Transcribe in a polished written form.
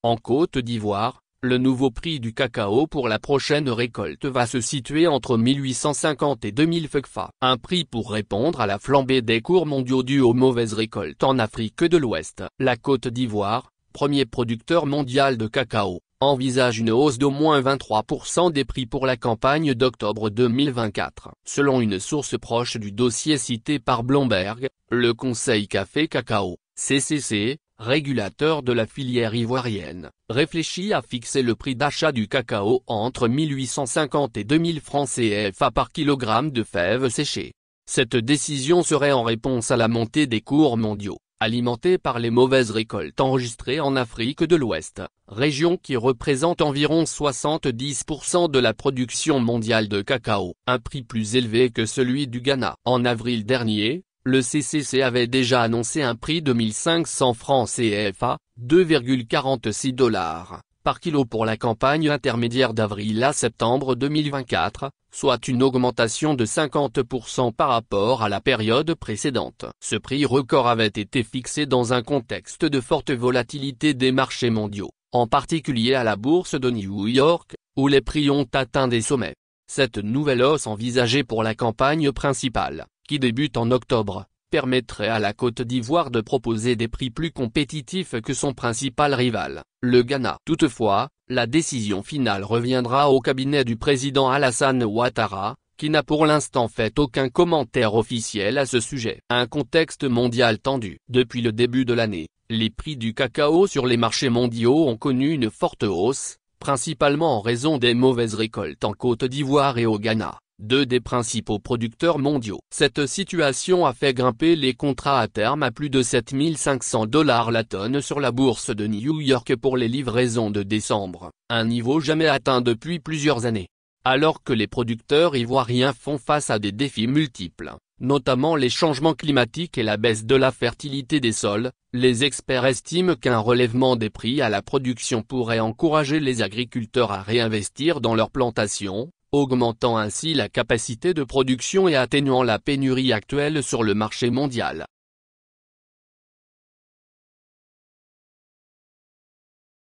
En Côte d'Ivoire, le nouveau prix du cacao pour la prochaine récolte va se situer entre 1850 et 2000 FCFA. Un prix pour répondre à la flambée des cours mondiaux due aux mauvaises récoltes en Afrique de l'Ouest. La Côte d'Ivoire, premier producteur mondial de cacao, envisage une hausse d'au moins 23% des prix pour la campagne d'octobre 2024. Selon une source proche du dossier cité par Bloomberg, le Conseil Café-Cacao, CCC, régulateur de la filière ivoirienne, réfléchit à fixer le prix d'achat du cacao entre 1850 et 2000 francs CFA par kilogramme de fèves séchées. Cette décision serait en réponse à la montée des cours mondiaux, alimentée par les mauvaises récoltes enregistrées en Afrique de l'Ouest, région qui représente environ 70% de la production mondiale de cacao, un prix plus élevé que celui du Ghana. En avril dernier, le CCC avait déjà annoncé un prix de 1500 francs CFA, 2,46 $, par kilo pour la campagne intermédiaire d'avril à septembre 2024, soit une augmentation de 50% par rapport à la période précédente. Ce prix record avait été fixé dans un contexte de forte volatilité des marchés mondiaux, en particulier à la bourse de New York, où les prix ont atteint des sommets. Cette nouvelle hausse envisagée pour la campagne principale, qui débute en octobre, permettrait à la Côte d'Ivoire de proposer des prix plus compétitifs que son principal rival, le Ghana. Toutefois, la décision finale reviendra au cabinet du président Alassane Ouattara, qui n'a pour l'instant fait aucun commentaire officiel à ce sujet. Un contexte mondial tendu. Depuis le début de l'année, les prix du cacao sur les marchés mondiaux ont connu une forte hausse, principalement en raison des mauvaises récoltes en Côte d'Ivoire et au Ghana, deux des principaux producteurs mondiaux. Cette situation a fait grimper les contrats à terme à plus de 7500 $ la tonne sur la bourse de New York pour les livraisons de décembre, un niveau jamais atteint depuis plusieurs années. Alors que les producteurs ivoiriens font face à des défis multiples, notamment les changements climatiques et la baisse de la fertilité des sols, les experts estiment qu'un relèvement des prix à la production pourrait encourager les agriculteurs à réinvestir dans leurs plantations, augmentant ainsi la capacité de production et atténuant la pénurie actuelle sur le marché mondial.